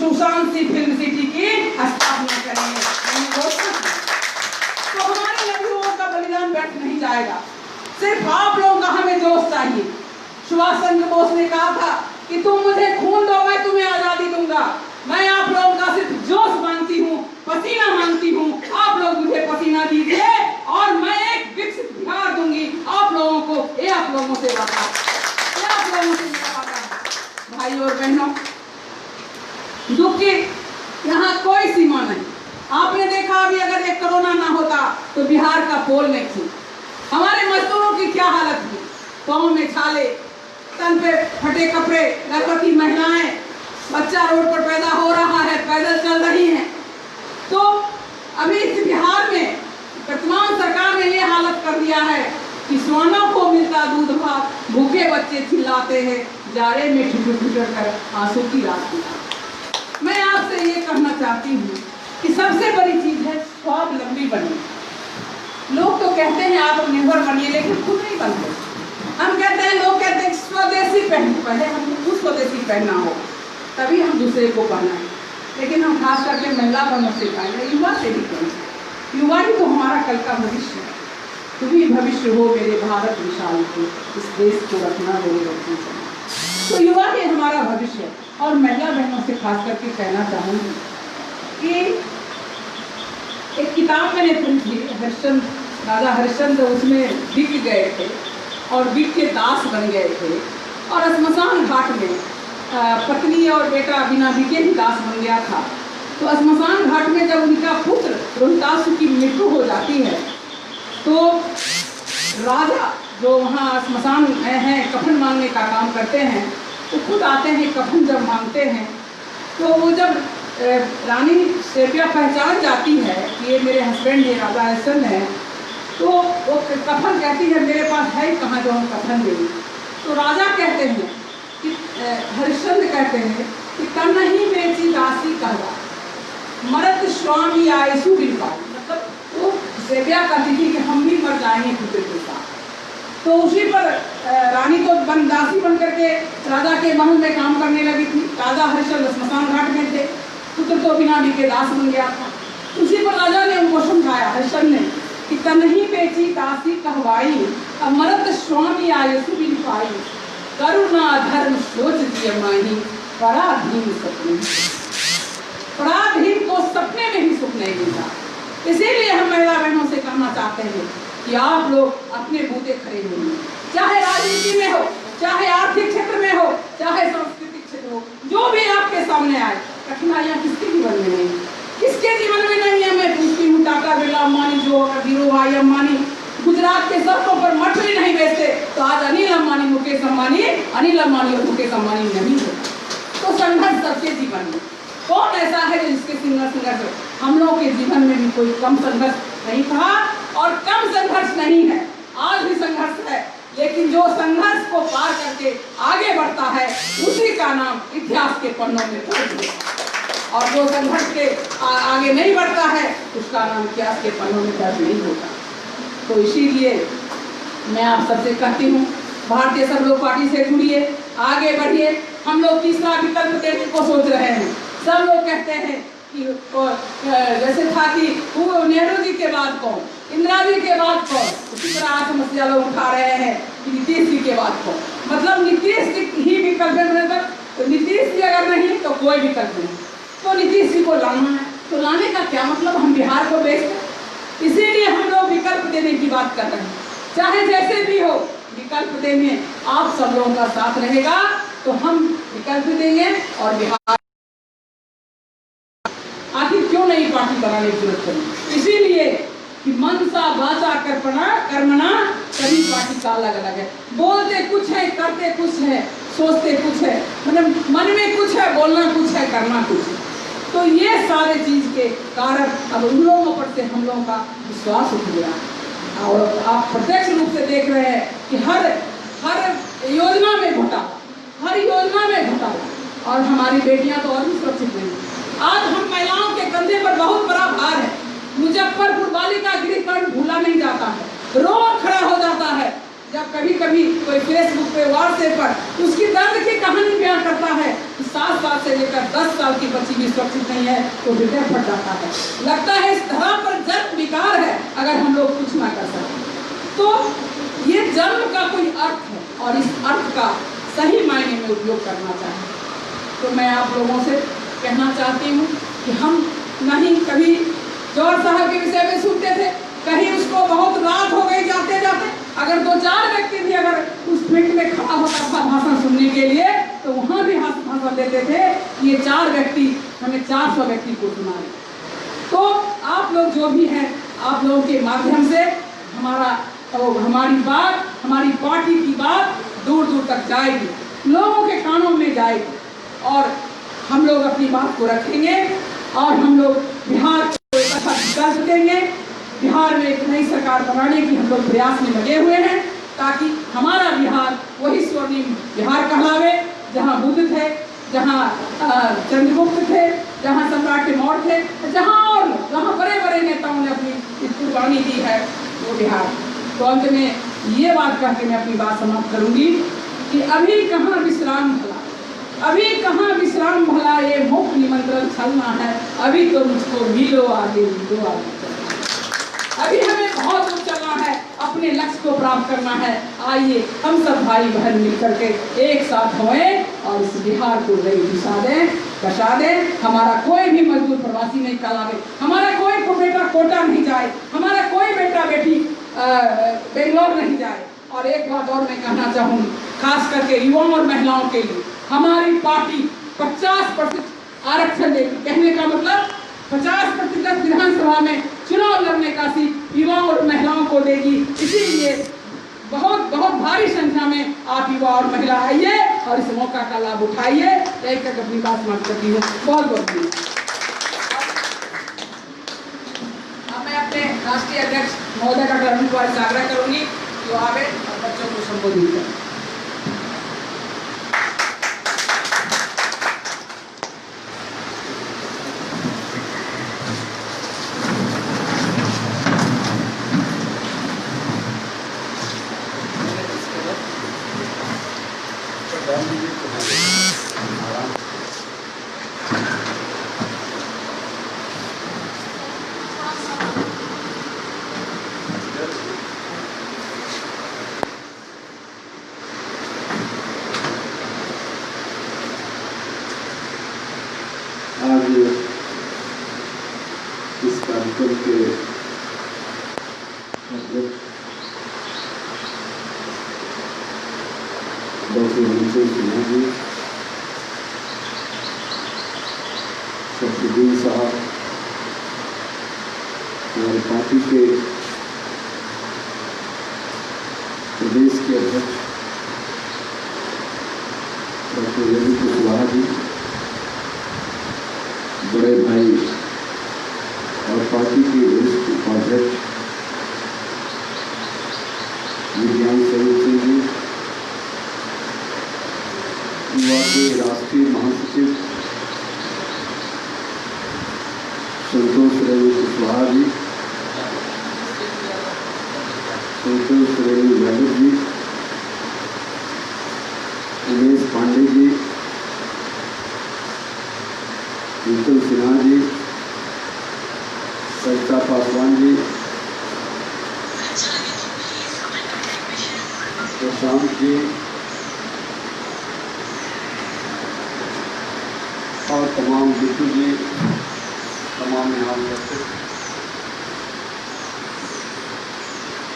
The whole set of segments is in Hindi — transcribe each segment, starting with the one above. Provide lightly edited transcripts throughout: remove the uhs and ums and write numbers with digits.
सुशांत सिंह फिल्म सिटी की स्थापना करेंगे। तो हमारे नदियों का बलिदान व्यर्थ नहीं जाएगा। सिर्फ आप लोगों का हमें जोश चाहिए। सुभाष चंद्र बोस ने कहा था कि तुम मुझे खून दो, मैं तुम्हें आजादी दूंगा। मैं आप लोगों का सिर्फ जोश मांगती हूँ, पसीना मांगती हूँ। आप लोग मुझे पसीना दीजिए और मैं एक विकसित बिहार दूंगी आप लोगों को। ये आप लोगों से वादा, ये आप लोगों से मेरा वादा है। भाई और बहनों, दुख की यहाँ कोई सीमा नहीं। आपने देखा अभी अगर एक कोरोना ना होता तो बिहार का पोल नहीं थी। हमारे मजदूरों की क्या हालत थी, पाँव में छाले, तन पे फटे कपड़े, गर्भवती महिलाएं, बच्चा रोड पर पैदा हो रहा है, पैदल चल रही हैं। तो अभी इस बिहार में वर्तमान सरकार ने ये हालत कर दिया है कि श्वानों को मिलता दूध भात, भूखे बच्चे चिल्लाते हैं, जाड़े में ठिठुर कर आंसू की रात गुजारते। मैं आपसे ये कहना चाहती हूँ कि सबसे बड़ी चीज है स्वावलंबी बनिए। लोग तो कहते हैं आत्मनिर्भर बनिए, लेकिन खुद नहीं बनते। हम कहते हैं, लोग कहते हैं स्वदेशी पहनो, पहले हमको खुद स्वदेशी पहनना हो तभी हम दूसरे को पहनाएं। लेकिन हम खास करके महिला बनो से पहले युवा से भी करें। युवा ही तो हमारा कल का भविष्य है। तुम्ही भविष्य हो मेरे भारत विशाल के, इस देश को रखना मेरे बच्चों से। तो युवा ही हमारा भविष्य है। और महिला बहनों से खास करके कहना चाहूँगी कि एक किताब मैंने पढ़ी थी, हरिश्चंद्र, राजा हरिश्चंद्र उसमें बिक गए थे और बिक के दास बन गए थे। और श्मशान घाट में पत्नी और बेटा बिना बिके ही दास बन गया था। तो श्मशान घाट में जब उनका पुत्र रोहितासु की मृत्यु हो जाती है तो राजा जो वहाँ श्मशान हैं कफन मांगने का काम करते हैं, तो खुद आते हैं कफन जब मांगते हैं। तो वो जब रानी सेविया पहचान जाती है कि ये मेरे हस्बैंड है, राजा हरिश्चंद्र है, तो वो कफन कहती है मेरे पास है कहाँ जो हम कफन देंगे। तो राजा कहते हैं कि हरिश्चंद्र कहते हैं कि कन्न ही बेची दासी कहवा, मरत स्वामी आयसु बिन पाई। मतलब वो सेविया कहती थी कि हम भी मर जाएंगे पुत्र के साथ। तो उसी पर रानी तो दासी बन करके राजा के महल में काम करने लगी थी। राजा हरिश्चंद्र श्मशान घाट में थे, पुत्र तो बिना बिके दास बन गया था। उसी पर राजा ने उनको समझाया, हरिश्चंद्र ने, कि तन्ही बेची दासी कहवाई, मरत स्वामी आयसु बिन पाई, करुणा धर्म सोच दिए माही, पराधीन सपने। पराधीन को सपने में ही सुख नहीं मिलता। इसीलिए हम महिला बहनों से कहना चाहते हैं कि आप लोग अपने बूते खड़े होइए, चाहे राजनीति में हो, चाहे आर्थिक क्षेत्र में हो, चाहे सांस्कृतिक क्षेत्र हो, जो भी आपके सामने आए। कठिनाइयाँ किसके जीवन में नहीं, किसके जीवन में नहीं है। मैं पूछती हूँ, टाटा बिरला अंबानी जो धीरू भाई अंबानी गुजरात के सड़कों पर मछली नहीं बेचते, तो आज अनिल अंबानी मुकेश अंबानी, अनिल अंबानी और मुकेश अंबानी नहीं है। तो संघर्ष सबके जीवन में, कौन ऐसा है जिसके संघर्ष हम लोग के जीवन में भी कोई कम संघर्ष नहीं था और कम संघर्ष नहीं है। आज भी संघर्ष है, लेकिन जो संघर्ष को पार करके आगे बढ़ता है उसी का नाम इतिहास के पन्नों में दर्ज है। और जो संघर्ष के आगे नहीं बढ़ता है उसका नाम इतिहास के पन्नों में दर्ज नहीं होता। तो इसीलिए मैं आप सबसे कहती हूँ, भारतीय सब लोग पार्टी से जुड़िए, आगे बढ़िए। हम लोग तीसरा विकल्प देने को सोच रहे हैं। सब लोग कहते हैं कि जैसे था कि वो नेहरू जी के बाद कौन, इंदिरा जी के बाद कौन, उसी तरह आज समस्या लोग उठा रहे हैं कि नीतीश जी के बाद कौन। मतलब नीतीश जी ही विकल्प है, तो नीतीश जी अगर नहीं तो कोई विकल्प नहीं। तो नीतीश जी को लाना है, तो लाने का क्या मतलब, हम बिहार को बेचते। इसीलिए हम लोग विकल्प देने की बात कर रहे हैं। चाहे जैसे भी हो, विकल्प देंगे, आप सब लोगों का साथ रहेगा तो हम विकल्प देंगे और बिहार आखिर क्यों नहीं पार्टी बनाने की जरूरत पड़ी। इसीलिए कि मनसा वाचा कर्मणा सभी पार्टी का अलग अलग है। बोलते कुछ है, करते कुछ है, सोचते कुछ है, मतलब मन में कुछ है, बोलना कुछ है, करना कुछ है। तो ये सारे चीज के कारण अब उन लोगों पर से हम लोगों का विश्वास उठ गया। और आप प्रत्यक्ष रूप से देख रहे हैं कि हर योजना में घोटाला, हर योजना में घोटाला। और हमारी बेटियां तो और भी सुरक्षित नहीं। आज हम महिलाओं के कंधे पर बहुत बड़ा भार है। मुजफ्फरपुर बालिका गृह कांड भूला नहीं जाता है, रो खड़ा हो जाता है जब कभी कभी कोई फेसबुक पे, व्हाट्सएप पर उसकी दर्द की कहानी बयान करता है कि 7 साल से लेकर 10 साल की बच्ची भी सुरक्षित नहीं है तो हृदय फट जाता है। लगता है इस धरा पर जन्म बेकार है अगर हम लोग कुछ ना कर सकें। तो ये जन्म का कोई अर्थ है और इस अर्थ का सही मायने में उपयोग करना चाहिए। तो मैं आप लोगों से कहना चाहती हूँ कि हम नहीं कभी जौहर साहब के विषय में सुनते थे, कहीं उसको बहुत रात हो गई जाते जाते, अगर 2-4 व्यक्ति भी अगर उस फील्ड में खड़ा होता था भाषण सुनने के लिए तो वहाँ भी भाषण देते थे। ये 4 व्यक्ति हमें 400 व्यक्ति को सुना रहे। तो आप लोग जो भी हैं, आप लोगों के माध्यम से हमारी बात, हमारी पार्टी की बात दूर दूर तक जाएगी, लोगों के कानों में जाएगी और हम लोग अपनी बात को रखेंगे और हम लोग बिहार को एक अच्छा विकल्प देंगे। बिहार में एक नई सरकार बनाने की हम लोग प्रयास में लगे हुए हैं ताकि हमारा बिहार वही स्वर्णिम बिहार कहलावे जहाँ बुद्ध थे, जहाँ चंद्रगुप्त थे, जहाँ सम्राट मौर्य थे, जहाँ बड़े बड़े नेताओं ने अपनी कुर्बानी दी है वो बिहार। तो अंत में ये बात कह के मैं अपनी बात समाप्त करूंगी कि अभी कहाँ विश्राम भला, अभी कहाँ विश्राम भला, ये मुक्त निमंत्रण चलना है, अभी तो मुझको मिलो आगे, मिलो आगे। अभी हमें बहुत दूर चलना है, अपने लक्ष्य को प्राप्त करना है। आइए हम सब भाई बहन मिलकर के एक साथ होएं और इस बिहार को नई दिशा दें, दशा दें। हमारा कोई भी मजदूर प्रवासी नहीं कहलावे, हमारा कोई बेटा कोटा नहीं जाए, हमारा कोई बेटा बेटी बेंगलोर नहीं जाए। और एक बात और मैं कहना चाहूँगी, खास करके युवाओं और महिलाओं के लिए हमारी पार्टी 50% आरक्षण देगी। कहने का मतलब 50% विधानसभा में चुनाव लड़ने का सीट युवाओं और महिलाओं को देगी। इसीलिए बहुत बहुत भारी संख्या में आप युवा और महिला आइए और इस मौका का लाभ उठाइए। यही तक अपनी बात समाप्त करती हूँ। बहुत बहुत धन्यवाद। अब मैं अपने राष्ट्रीय अध्यक्ष महोदय का अरविंद कुमार से आग्रह करूंगी जो आवे और बच्चों को संबोधित करें। आज इस कार्यक्रम के डॉक्टर मनसुर सिन्हा जी, शफीउद्दीन साहब, हमारी पार्टी के प्रदेश के अध्यक्ष डॉक्टर रवि कुशवाहा जी, बड़े भाई और पार्टी के वरिष्ठ उपाध्यक्ष विज्ञान स्वरूप सिंह जी, युवा के राष्ट्रीय महासचिव संतोष रेणु कुशवाहा जी, संतोष रेणु यादव जी, उमेश पांडे जी, विपुल सिन्हा जी, सरिता पासवान जी, प्रशांत जी और तमाम बिट्टू जी, तमाम यहाँ उपस्थित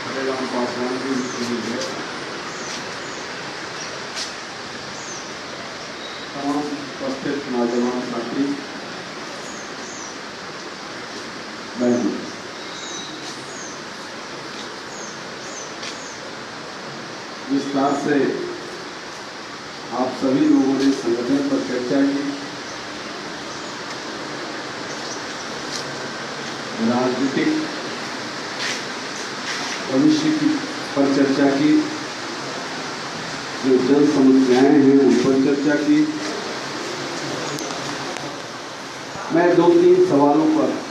हरेराम पासवान जी है, तमाम उपस्थित नौजवान साथी बहन, विस्तार से आप सभी लोगों ने संगठन पर चर्चा की, राजनीतिक भविष्य की पर चर्चा की, जो जन समस्याएं हैं उन पर चर्चा की। मैं 2-3 सवालों पर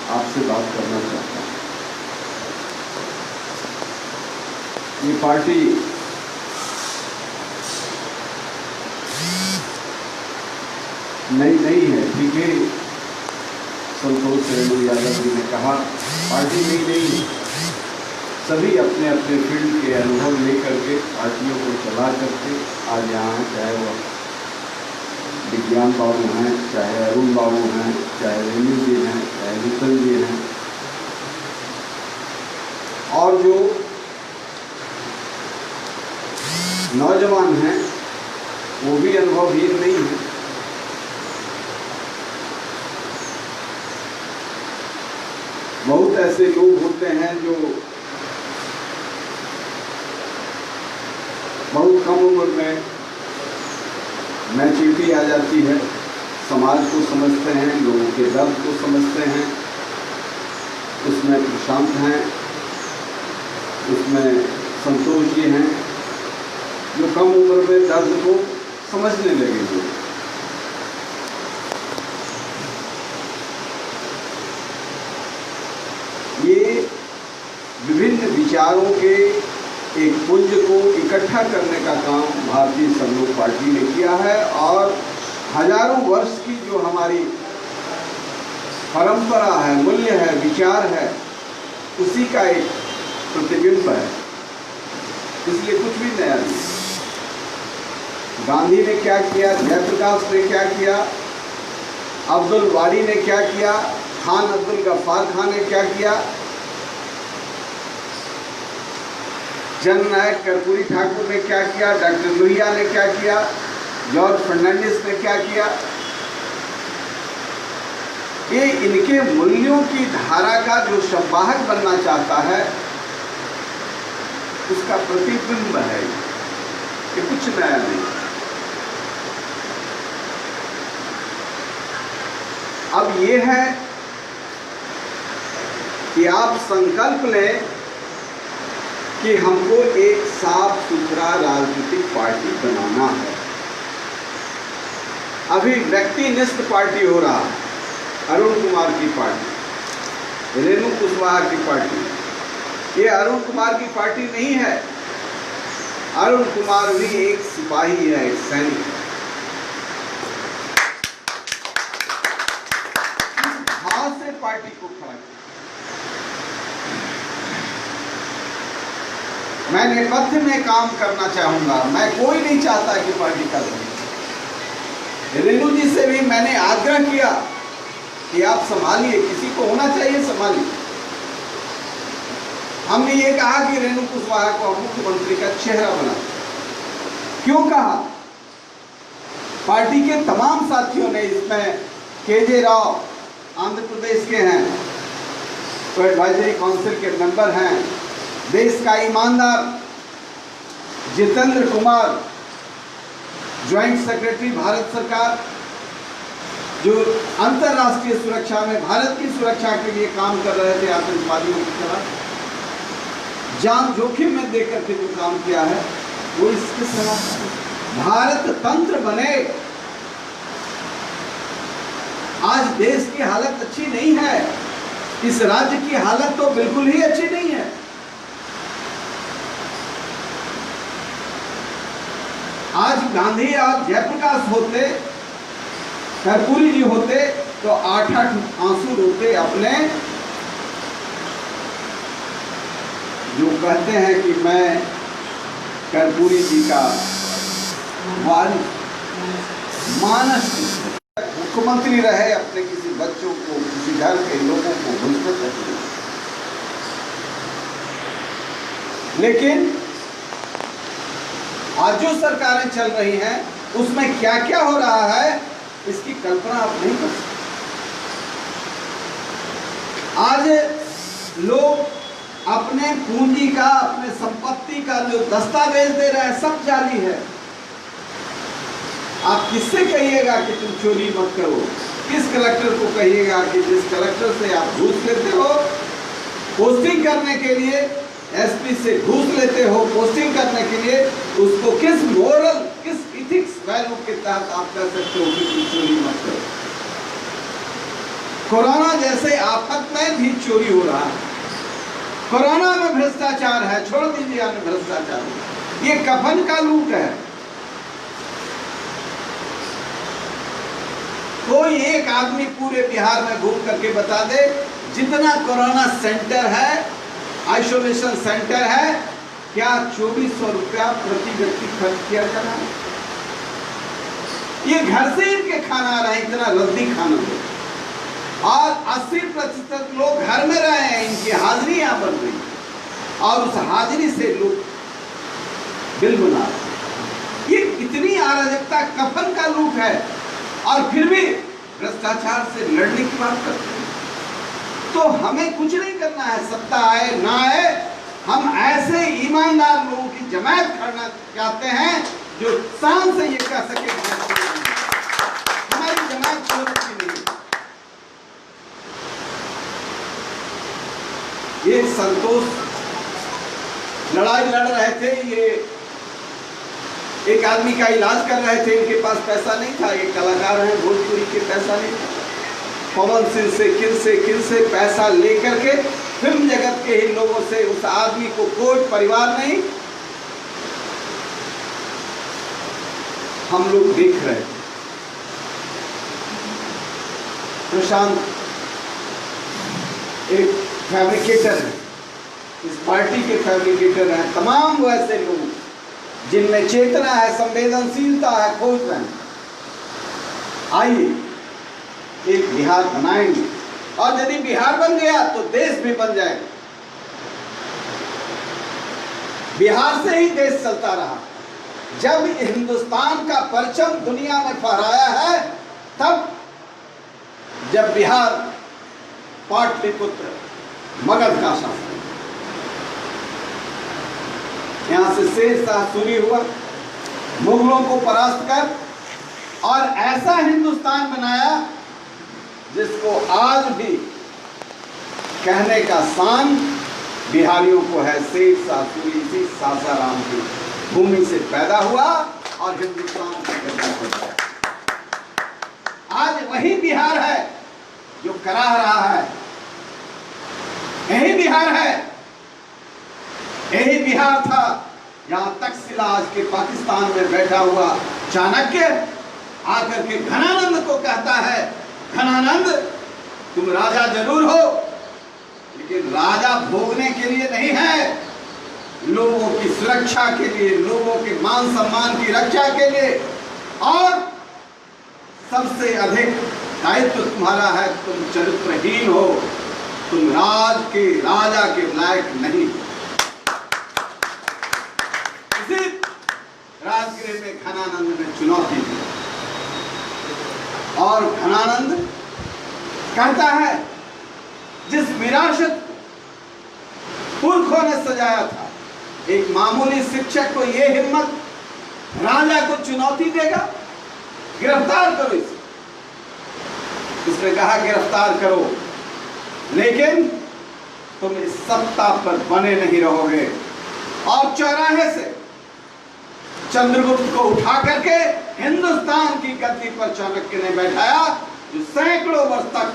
आपसे बात करना चाहता हूँ। ये पार्टी नई नहीं है, ठीक है। संतोष रेणु यादव जी ने कहा पार्टी नई नहीं है, सभी अपने अपने फील्ड के अनुभव लेकर के पार्टियों को चला करके आज यहाँ हैं, चाहे वो विज्ञान बाबू हैं, चाहे अरुण बाबू हैं, चाहे रेणु जी हैं, चाहे नूतन जी हैं, और जो नौजवान हैं वो भी अनुभवहीन नहीं है। बहुत ऐसे लोग होते हैं जो बहुत कम उम्र में मैच्योरिटी आ जाती है, समाज को समझते हैं, लोगों के दर्द को समझते हैं, उसमें प्रशांत हैं, उसमें संतोष जी हैं, जो कम उम्र में दर्द को समझने लगे थे। ये विभिन्न विचारों के एक पुंज को इकट्ठा करने का काम भारतीय संघ पार्टी ने किया है, और हजारों वर्ष की जो हमारी परंपरा है, मूल्य है, विचार है, उसी का एक प्रतिबिंब है। इसलिए कुछ भी नया नहीं। गांधी ने क्या किया, जयप्रकाश ने क्या किया, अब्दुल वारी ने क्या किया, खान अब्दुल गफ्फार खान ने क्या किया, जननायक कर्पूरी ठाकुर ने क्या किया, डॉक्टर लोहिया ने क्या किया, जॉर्ज फर्नांडिस ने क्या किया। ये इनके मूल्यों की धारा का जो संवाहक बनना चाहता है उसका प्रतिबिंब है। ये कुछ नया नहीं। अब ये है कि आप संकल्प लें कि हमको एक साफ सुथरा राजनीतिक पार्टी बनाना है। अभी व्यक्तिनिष्ठ पार्टी हो रहा है, अरुण कुमार की पार्टी, रेणु कुशवाहा की पार्टी। ये अरुण कुमार की पार्टी नहीं है। अरुण कुमार भी एक सिपाही है, एक सैनिक है। भाव से पार्टी को खड़ा किया। मैं नेपथ्य में काम करना चाहूंगा, मैं कोई नहीं चाहता कि पार्टी कर रही। रेणु जी से भी मैंने आग्रह किया कि आप संभालिए, किसी को होना चाहिए संभालिए। हमने ये कहा कि रेणु कुशवाहा को मुख्यमंत्री का चेहरा बना। क्यों कहा? पार्टी के तमाम साथियों ने, इसमें केजे राव आंध्र प्रदेश के हैं, तो एडवाइजरी काउंसिल के मेंबर हैं, देश का ईमानदार जितेंद्र कुमार, ज्वाइंट सेक्रेटरी भारत सरकार, जो अंतर्राष्ट्रीय सुरक्षा में भारत की सुरक्षा के लिए काम कर रहे थे, आतंकवादियों की खिलाफ जान जोखिम में देकर के जो काम किया है वो इसके खिलाफ। भारत तंत्र बने। आज देश की हालत अच्छी नहीं है, इस राज्य की हालत तो बिल्कुल ही अच्छी नहीं है। आज गांधी और जयप्रकाश होते, कर्पूरी जी होते तो 8-8 आंसू रोते अपने, जो कहते हैं कि मैं कर्पूरी जी का मानस मुख्यमंत्री रहे, अपने किसी बच्चों को, किसी घर के लोगों को घुसपैठ करते। लेकिन आज जो सरकारें चल रही हैं उसमें क्या क्या हो रहा है इसकी कल्पना आप नहीं कर सकते। आज लोग अपने पूंजी का, अपने संपत्ति का जो दस्तावेज दे रहे हैं सब जाली है। आप किससे कहिएगा कि तुम चोरी मत करो? किस कलेक्टर को कहिएगा कि जिस कलेक्टर से आप घूस लेते हो पोस्टिंग करने के लिए, एसपी से घूस लेते हो पोस्टिंग करने के लिए, उसको किस मोरल, किस इथिक्स वैल्यू के तहत आप कह सकते हो कि तुम चोरी मत करो? कोरोना जैसे आफत में भी चोरी हो रहा है। कोरोना में भ्रष्टाचार है, छोड़ दीजिए अन्य भ्रष्टाचार। ये कफन का लूट है। कोई एक आदमी पूरे बिहार में घूम करके बता दे जितना कोरोना सेंटर है, आइसोलेशन सेंटर है, क्या 2400 रुपया प्रति व्यक्ति खर्च किया जा रहा है? ये घर से इनके खाना आ रहा है, इतना रद्दी खाना है। और 80% लोग घर में रहे हैं, इनकी हाजिरी यहाँ बन रही है और उस हाजिरी से लोग बिल बना रहे हैं। ये कितनी अराजकता, कफन का रूप है और फिर भी भ्रष्टाचार से लड़ने की बात करते हैं। तो हमें कुछ नहीं करना है, सत्ता आए ना आए, हम ऐसे ईमानदार लोगों की जमात करना चाहते हैं जो शान से ये कह सके हमारी जमात की नहीं। ये संतोष लड़ाई लड़ रहे थे, ये एक आदमी का इलाज कर रहे थे, इनके पास पैसा नहीं था, ये कलाकार हैं भोजपुरी के, पैसा नहीं था। पवन सिंह से किन से पैसा लेकर के फिल्म जगत के ही लोगों से उस आदमी को कोई परिवार नहीं, हम लोग देख रहे थे। प्रशांत एक फैब्रिकेटर है, इस पार्टी के फैब्रिकेटर हैं, तमाम वैसे लोग जिनमें चेतना है, संवेदनशीलता है, खोज रहे हैं। आइए एक बिहार बनाएंगे और यदि बिहार बन गया तो देश भी बन जाएगा। बिहार से ही देश चलता रहा। जब हिंदुस्तान का परचम दुनिया में फहराया है तब, जब बिहार पाटलिपुत्र मगध का शासन, यहां से शेर शाह सूरी हुआ, मुगलों को परास्त कर और ऐसा हिंदुस्तान बनाया जिसको आज भी कहने का शान बिहारियों को है। शेर शाह सूरी इसी सासाराम की भूमि से पैदा हुआ और हिंदुस्तान का गठन हो गया। आज वही बिहार है जो कराह रहा है, यही बिहार है, यही बिहार था जहां तक्षशिला आज के पाकिस्तान में बैठा हुआ चाणक्य आकर के घनानंद को कहता है, घनानंद तुम राजा जरूर हो लेकिन राजा भोगने के लिए नहीं है, लोगों की सुरक्षा के लिए, लोगों के मान सम्मान की रक्षा के लिए, और सबसे अधिक दायित्व तुम्हारा है, तुम चरित्रहीन हो, तुम राजा के लायक नहीं। इसी राजगृह में घनानंद ने चुनौती दी और घनानंद कहता है जिस विरासत पुरखों ने सजाया था, एक मामूली शिक्षक को यह हिम्मत राजा को चुनौती देगा, गिरफ्तार करो इसे। उसने कहा गिरफ्तार करो लेकिन तुम इस सत्ता पर बने नहीं रहोगे। और चौराहे से चंद्रगुप्त को उठा करके हिंदुस्तान की गद्दी पर चाणक्य ने बैठाया, जो सैकड़ों वर्ष तक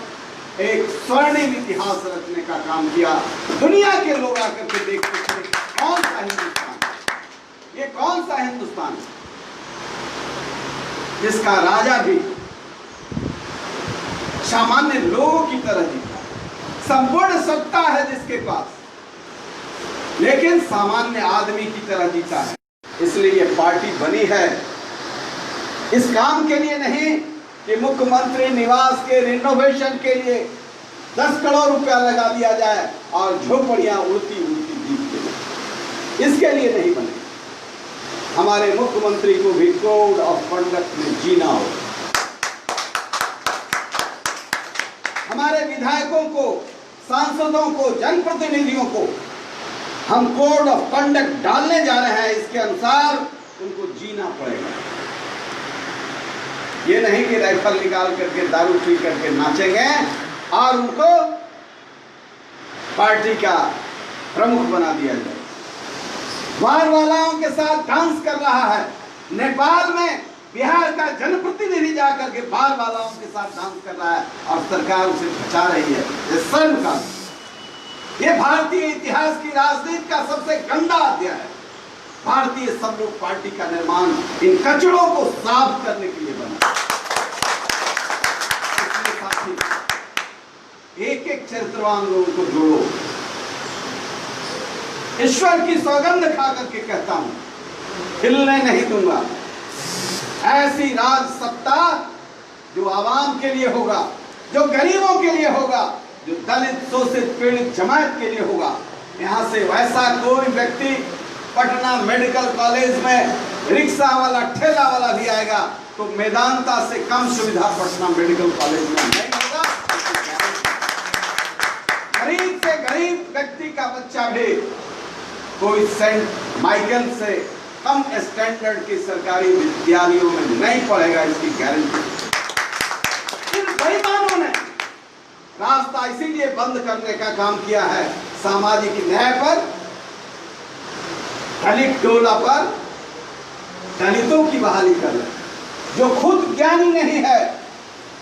एक स्वर्णिम इतिहास रचने का काम किया। दुनिया के लोग आकर के देखते थे कौन सा हिंदुस्तान, ये कौन सा हिंदुस्तान जिसका राजा भी सामान्य लोगों की तरह जीता, संपूर्ण सत्ता है जिसके पास, लेकिन सामान्य आदमी की तरह जीता है। इसलिए ये पार्टी बनी है इस काम के लिए नहीं कि मुख्यमंत्री निवास के रिनोवेशन के लिए 10 करोड़ रुपया लगा दिया जाए और झोपड़ियां उड़ती उड़ती जीत, इसके लिए नहीं बने। हमारे मुख्यमंत्री को भी कोड ऑफ कंडक्ट में जीना हो, हमारे विधायकों को, सांसदों को, जनप्रतिनिधियों को हम कोड ऑफ कंडक्ट डालने जा रहे हैं, इसके अनुसार उनको जीना पड़ेगा। ये नहीं कि राइफल निकाल करके दारू पी करके नाचेंगे और उनको पार्टी का प्रमुख बना दिया जाए। बार वालाओं के साथ डांस कर रहा है। नेपाल में बिहार का जनप्रतिनिधि जाकर के बार वालाओं के साथ डांस कर रहा है और सरकार उसे बचा रही है। ये शर्म का, ये भारतीय इतिहास की राजनीति का सबसे गंदा अध्याय है। भारतीय सब लोग पार्टी का निर्माण इन कचड़ों को साफ करने के लिए बना। एक चरित्रवान लोगों को जोड़ो। ईश्वर की सौगंध खा करके कहता हूं, हिलने नहीं दूंगा। ऐसी राज सत्ता जो आवाम के लिए होगा, जो गरीबों के लिए होगा, जो दलित शोषित पीड़ित जमात के लिए होगा। यहां से वैसा कोई व्यक्ति पटना मेडिकल कॉलेज में रिक्शा वाला ठेला वाला भी आएगा तो मेदांता से कम सुविधा पटना मेडिकल कॉलेज में नहीं होगा। गरीब से गरीब व्यक्ति का बच्चा भी कोई सेंट माइकल से कम स्टैंडर्ड की सरकारी विद्यालयों में नहीं पढ़ेगा, इसकी गारंटी। इन बेईमानों ने रास्ता इसीलिए बंद करने का काम किया है। सामाजिक न्याय पर, दलित टोला पर दलितों की बहाली कर रहे, जो खुद ज्ञानी नहीं है।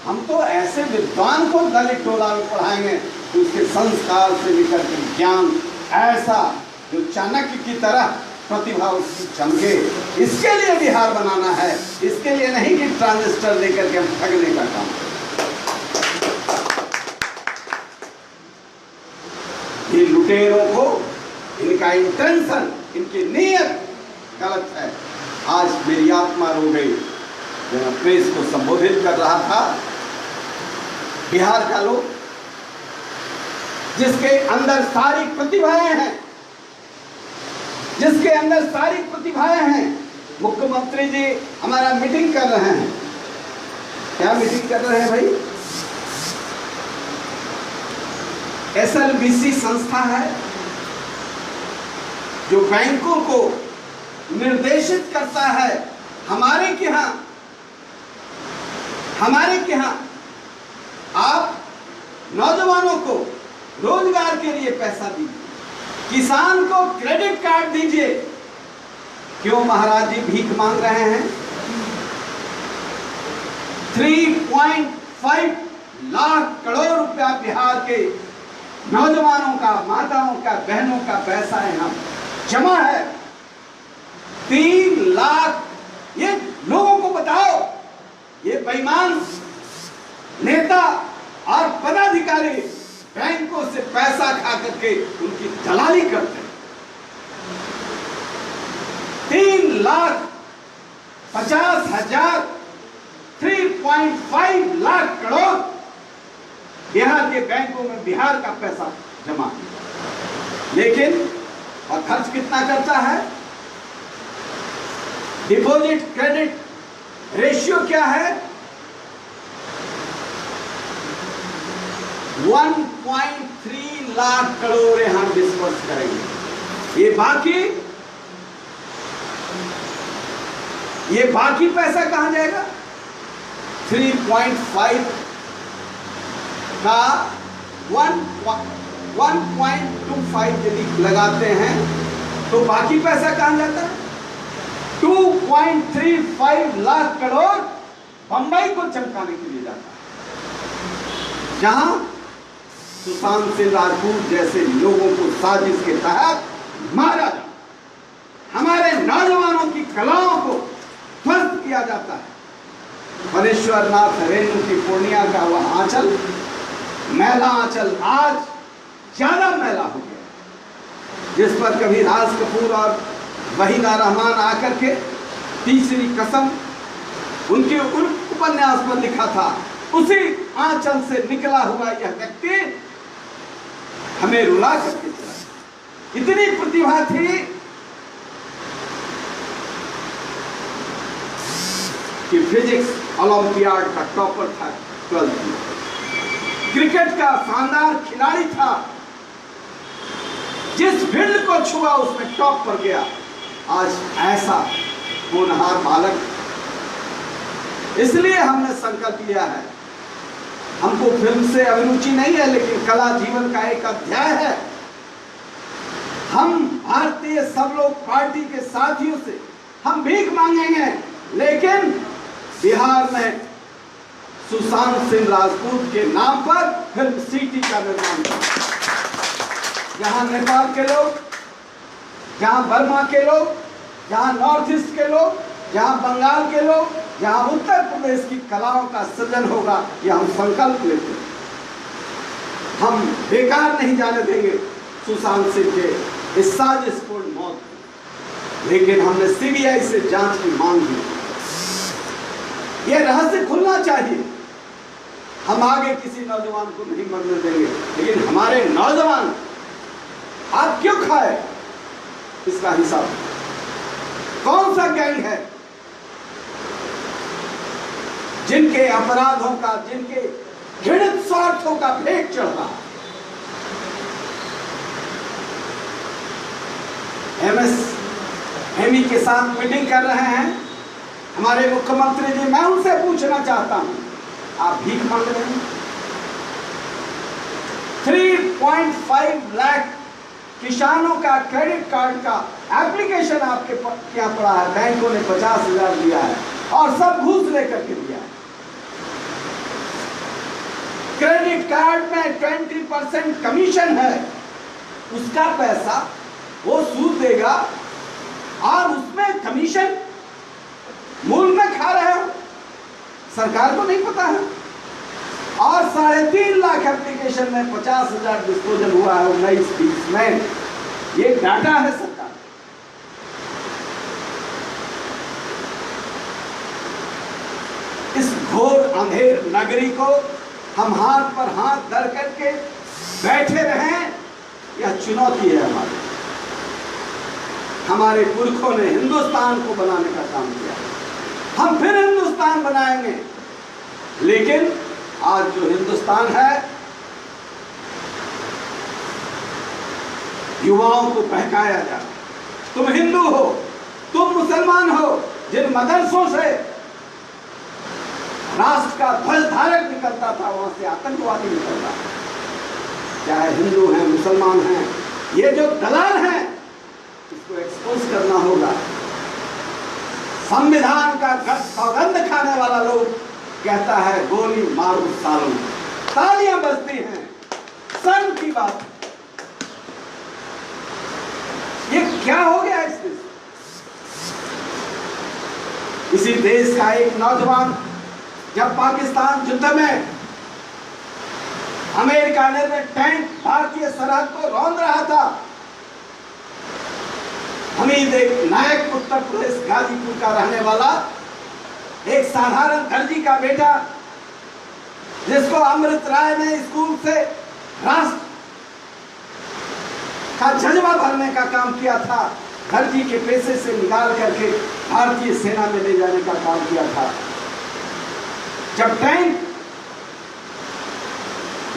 हम तो ऐसे विद्वान को दलित टोला में पढ़ाएंगे तो उसके संस्कार से लेकर के ज्ञान ऐसा जो चाणक्य की तरह प्रतिभा उसकी चमके। इसके लिए बिहार बनाना है, इसके लिए नहीं कि ट्रांजिस्टर लेकर के हम ठगने का काम। ये लुटेरों को इनका इंटेंशन, इनकी नीयत गलत है। आज मेरी आत्मा रो गई जब मैं प्रेस को संबोधित कर रहा था। बिहार का लोग जिसके अंदर सारी प्रतिभाएं हैं, जिसके अंदर सारी प्रतिभाएं हैं, मुख्यमंत्री जी हमारा मीटिंग कर रहे हैं। क्या मीटिंग कर रहे हैं भाई? SLBC संस्था है जो बैंकों को निर्देशित करता है। हमारे के यहाँ आप नौजवानों को रोजगार के लिए पैसा दीजिए, किसान को क्रेडिट कार्ड दीजिए। क्यों महाराज जी भीख मांग रहे हैं? 3.5 लाख करोड़ रुपया बिहार के नौजवानों का, माताओं का, बहनों का पैसा यहाँ जमा है। 3 लाख। ये लोगों को बताओ, ये बेईमान नेता और पदाधिकारी बैंकों से पैसा खा करके उनकी दलाली करते हैं। 3,50,000 3.5 लाख करोड़ बिहार के बैंकों में बिहार का पैसा जमा। लेकिन और खर्च कितना करता है? डिपॉजिट क्रेडिट रेशियो क्या है? 1.3 लाख करोड़ यहां डिस्बर्स करेंगे। ये बाकी पैसा कहां जाएगा? 3.5 का 1.25 यदि लगाते हैं तो बाकी पैसा कहां जाता है? 2.35 लाख करोड़ बंबई को चमकाने के लिए जाता है, जहां सुशांत सिंह राजपूत जैसे लोगों को साजिश के तहत मारा जाता, हमारे नौजवानों की कलाओं को ध्वस्त किया जाता है। फणेश्वर नाथ रेणु की पूर्णिया का वह आंचल, मैला आंचल आज ज्यादा मैला हो गया, जिस पर कभी राज कपूर और वहीदा रहमान आकर के तीसरी कसम उनके उपन्यास पर लिखा था, उसी आंचल से निकला हुआ यह व्यक्ति हमें रुला करके चला। इतनी प्रतिभा थी कि फिजिक्स ओलंपियाड का टॉपर था 12th में, क्रिकेट का शानदार खिलाड़ी था, जिस फील्ड को छुआ उसमें टॉप पर गया। आज ऐसा होनहार बालक। इसलिए हमने संकल्प लिया है, हमको फिल्म से अभिरुचि नहीं है, लेकिन कला जीवन का एक अध्याय है। हम भारतीय सब लोग पार्टी के साथियों से हम भीख मांगेंगे, लेकिन बिहार में सुशांत सिंह राजपूत के नाम पर फिल्म सिटी का निर्माण करें। जहां नेपाल के लोग, जहां बर्मा के लोग, जहां नॉर्थ ईस्ट के लोग, जहां बंगाल के लोग, जहां उत्तर प्रदेश की कलाओं का सृजन होगा, यह हम संकल्प लेते हैं। हम बेकार नहीं जाने देंगे सुशांत सिंह के इस साजिशपूर्ण मौत को। लेकिन हमने सीबीआई से जांच की मांग की। यह रहस्य खुलना चाहिए। हम आगे किसी नौजवान को नहीं मरने देंगे, लेकिन हमारे नौजवान आप क्यों खाए, इसका हिसाब। कौन सा गैंग है जिनके अपराधों का, जिनके घृणित स्वार्थों का भेद चढ़ा। एमएसएमई के साथ मीटिंग कर रहे हैं हमारे मुख्यमंत्री जी। मैं उनसे पूछना चाहता हूं, आप भीख मांग रहे हैं? 3.5 लाख किसानों का क्रेडिट कार्ड का एप्लीकेशन आपके क्या पड़ा है? बैंकों ने 50,000 दिया है और सब घूस लेकर के दिया है। क्रेडिट कार्ड में 20% कमीशन है, उसका पैसा वो सूद देगा और उसमें कमीशन मूल में खा रहे हो, सरकार को नहीं पता है। और 3.5 लाख एप्लीकेशन में 50,000 डिस्पोजल हुआ है 19-20 में। ये डाटा है सरकार। इस घोर अंधेर नगरी को हम हाथ पर हाथ धर करके बैठे रहें, यह चुनौती है हमारी। हमारे पुरखों ने हिंदुस्तान को बनाने का काम किया, हम फिर हिंदुस्तान बनाएंगे। लेकिन आज जो हिंदुस्तान है, युवाओं को बहकाया जा रहा है। तुम हिंदू हो, तुम मुसलमान हो, जिन मदरसों से राष्ट्र का ध्वज धारक निकलता था, वहां से आतंकवादी निकलता। चाहे हिंदू हैं, मुसलमान हैं, ये जो दलाल हैं, इसको एक्सपोज करना होगा। संविधान का सौगंध खाने वाला लोग कहता है गोली मारो सालों, तालियां बजती हैं, सन की बात। ये क्या हो गया इस देश? इसी देश का एक नौजवान जब पाकिस्तान युद्ध में अमेरिका ने टैंक भारतीय सरहद को रौंद रहा था, हमीद एक नायक उत्तर प्रदेश गाजीपुर का रहने वाला एक साधारण दर्जी का बेटा, जिसको अमृत राय ने स्कूल से राष्ट्र का जज्बा भरने का काम किया था, दर्जी के पेशे से निकाल करके भारतीय सेना में ले जाने का काम किया था। जब टैंक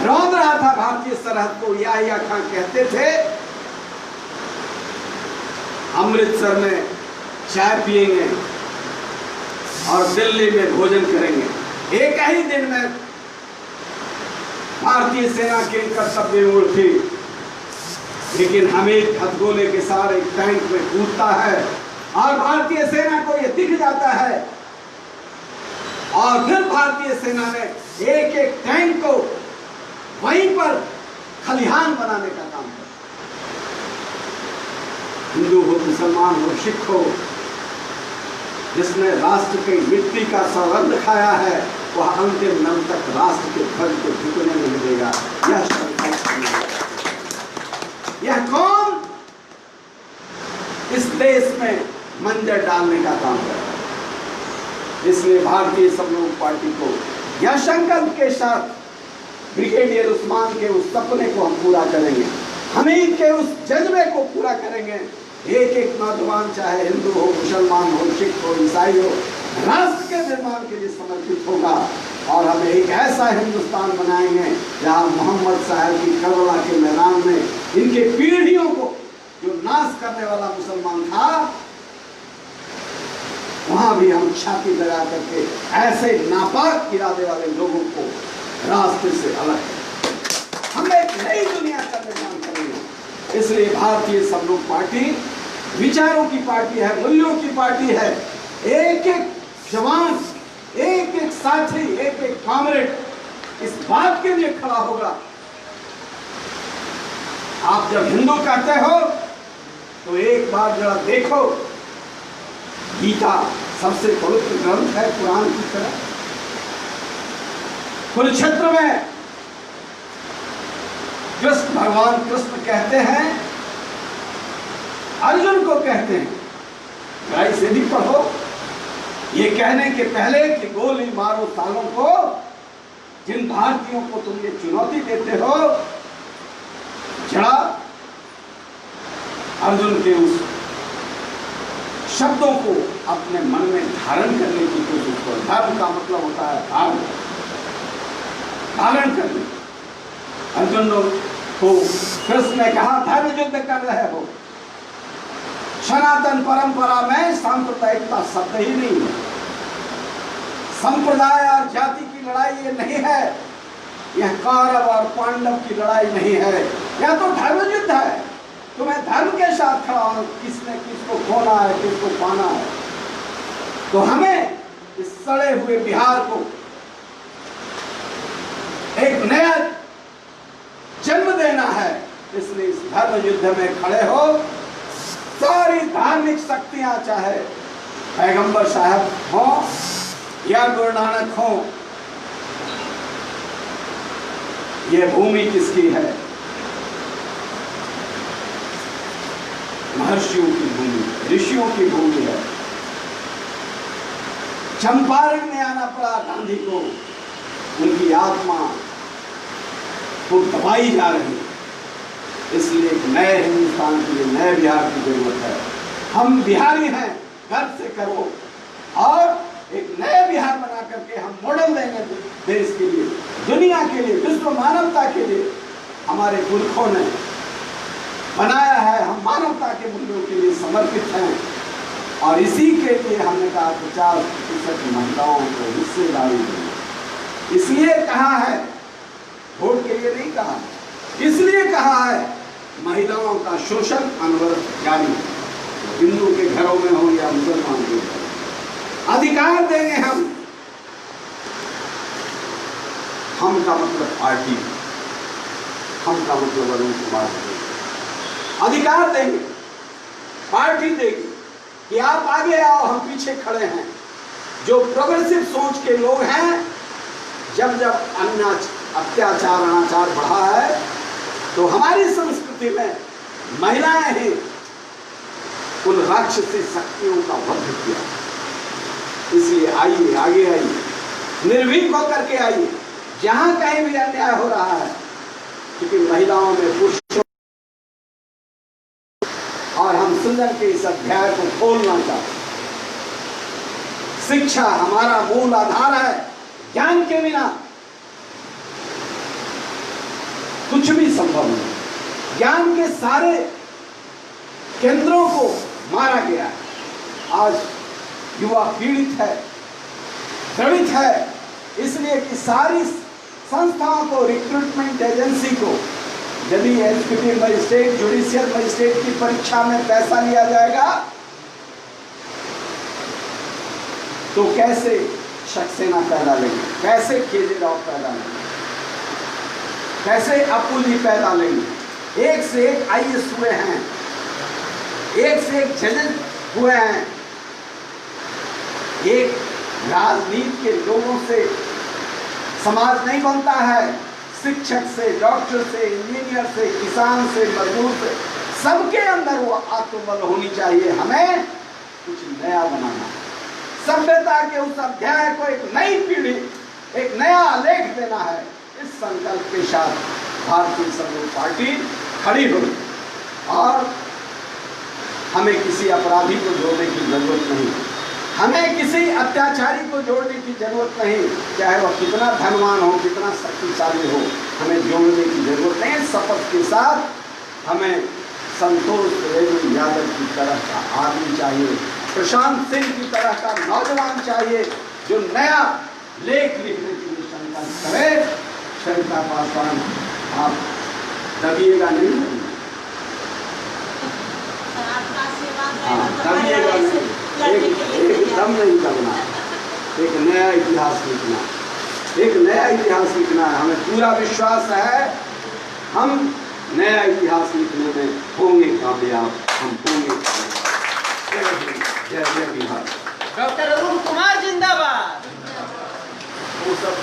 रौंद रहा था भारतीय सरहद को, याहिया खान कहते थे अमृतसर में चाय पिएंगे और दिल्ली में भोजन करेंगे। एक ही दिन में भारतीय सेना के कर्तव्य में उठी। लेकिन हमीद हथगोले के साथ एक टैंक में कूदता है और भारतीय सेना को यह दिख जाता है, और फिर भारतीय सेना ने एक एक टैंक को वहीं पर खलिहान बनाने का काम किया। हिंदू हो, मुसलमान हो, सिख हो, जिसने राष्ट्र की मिट्टी का सौगंध खाया है, वह अंतिम दम तक राष्ट्र के ध्वज को झुकने नहीं देगा। यह कौन इस देश में मंजर डालने का काम कर रहा है? इसलिए भारतीय समूह पार्टी को यह संकल्प के साथ ब्रिगेडियर उस्मान के उस सपने को हम पूरा करेंगे, हमीद के उस जज्बे को पूरा करेंगे। एक एक नौजवान, चाहे हिंदू हो, मुसलमान हो, सिख हो, ईसाई हो, राष्ट्र के निर्माण के लिए समर्पित होगा। और हम एक ऐसा हिंदुस्तान बनाएंगे जहां मोहम्मद साहब की करबला के मैदान में इनके पीढ़ियों को जो नाश करने वाला मुसलमान था, वहां भी हम छाती लगा करके ऐसे नापाक इरादे वाले लोगों को रास्ते से अलग हम एक नई दुनिया का निर्माण करेंगे। इसलिए भारतीय समूह पार्टी विचारों की पार्टी है, मूल्यों की पार्टी है। एक एक जवान, एक एक साथी, एक एक कॉमरेड इस बात के लिए खड़ा होगा। आप जब हिंदू कहते हो तो एक बार जरा देखो, गीता सबसे पवित्र ग्रंथ है कुरान की तरह। कुरुक्षेत्र में कृष्ण भगवान कृष्ण कहते हैं, अर्जुन को कहते हैं, गाय से भी पढ़ो, ये कहने के पहले कि गोली मारो सालों को, जिन भारतीयों को तुम ये चुनौती देते हो, जड़ा अर्जुन के उस शब्दों को अपने मन में धारण करने की कोशिश करो। धर्म का मतलब होता है धारण करने। अर्जुन को कृष्ण ने कहा धर्म युद्ध कर रहे हो, सनातन परंपरा में सांप्रदायिकता शब्द ही नहीं है, संप्रदाय और जाति की लड़ाई ये नहीं है, यह कौरव और पांडव की लड़ाई नहीं है, यह तो धर्म युद्ध है। तुम्हें धर्म के साथ खड़ा होना, किसने किसको खोना है, किसको पाना है। तो हमें इस सड़े हुए बिहार को एक नया जन्म देना है, इसलिए इस धर्म युद्ध में खड़े हो। सारी धार्मिक शक्तियां, चाहे पैगंबर साहब हो या गुरु नानक हो, यह भूमि किसकी है? महर्षियों की भूमि, ऋषियों की भूमि है। चंपारण में आना पड़ा गांधी को, उनकी आत्मा को दबाई जा रही है। इसलिए एक नए हिंदुस्तान के लिए नए बिहार की जरूरत है। हम बिहारी हैं, गर्व से करो, और एक नए बिहार बना करके हम मॉडल देंगे देश के लिए, दुनिया के लिए, विश्व मानवता के लिए। हमारे पुरखों ने बनाया है, हम मानवता के मूल्यों के लिए समर्पित हैं, और इसी के लिए हमने कहा 50% महिलाओं को हिस्सेदारी दें। इसलिए कहा है, वोट के लिए नहीं कहा, इसलिए कहा है महिलाओं का शोषण अनवरत जारी है, हिंदू के घरों में हो या मुसलमान के घरों। अधिकार देंगे हम का मतलब पार्टी, हम का मतलब अरुण कुमार, अधिकार देंगे, पार्टी देगी कि आप आगे आओ, हम पीछे खड़े हैं। जो प्रोग्रेसिव सोच के लोग हैं, जब जब अत्याचार अनाचार बढ़ा है, तो हमारी संस्कृति में महिलाएं ही उन राक्षसी शक्तियों का वध किया। इसलिए आइए, आगे आइए, निर्भीक होकर के आइए, जहां कहीं भी अन्याय हो रहा है, क्योंकि महिलाओं में पुरुषों, और हम सुंदर के इस अध्याय को खोलना चाहते। शिक्षा हमारा मूल आधार है, ज्ञान के बिना कुछ भी संभव नहीं। ज्ञान के सारे केंद्रों को मारा गया है। आज युवा पीड़ित है, द्रवित है, इसलिए कि सारी संस्थाओं को, रिक्रूटमेंट एजेंसी को, यदि एग्जीक्यूटिव मजिस्ट्रेट, जुडिशियल मजिस्ट्रेट की परीक्षा में पैसा लिया जाएगा, तो कैसे सक्सेना पैदा लेंगे, कैसे केजे राव पैदा लेंगे, कैसे अपुल पैदा लेंगे। एक से एक आईएएस हुए हैं, एक से एक जज हुए हैं। एक राजनीति के लोगों से समाज नहीं बनता है, शिक्षक से, डॉक्टर से, इंजीनियर से, किसान से, मजदूर से, सबके अंदर वो आत्मबल होनी चाहिए। हमें कुछ नया बनाना, सभ्यता के उस अध्याय को एक नई पीढ़ी, एक नया लेख देना है। इस संकल्प के साथ भारतीय जनता पार्टी खड़ी हुई, और हमें किसी अपराधी को जोड़ने की जरूरत नहीं, हमें किसी अत्याचारी को जोड़ने की जरूरत नहीं, चाहे वह कितना धनवान हो, कितना शक्तिशाली हो, हमें जोड़ने की जरूरत नहीं। शपथ के साथ हमें संतोष यादव की तरह का आदमी चाहिए, प्रशांत सिंह की तरह का नौजवान चाहिए, जो नया लेख लिखने के लिए संकल्प करे। शंका पासवान, आप दबिएगा नहीं, दबिएगा नहीं, एकदम नहीं करना, एक नया इतिहास लिखना, एक नया इतिहास लिखना है। हमें पूरा विश्वास है हम नया इतिहास लिखने में होंगे कामयाब, हम होंगे। जय जय बिहार। डॉक्टर अरुण कुमार जिंदाबाद। वो सब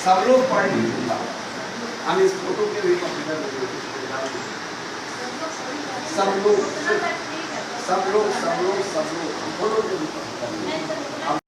सब लोग पार्टी हम इस फोटो के भी सब लोग फोटो के भी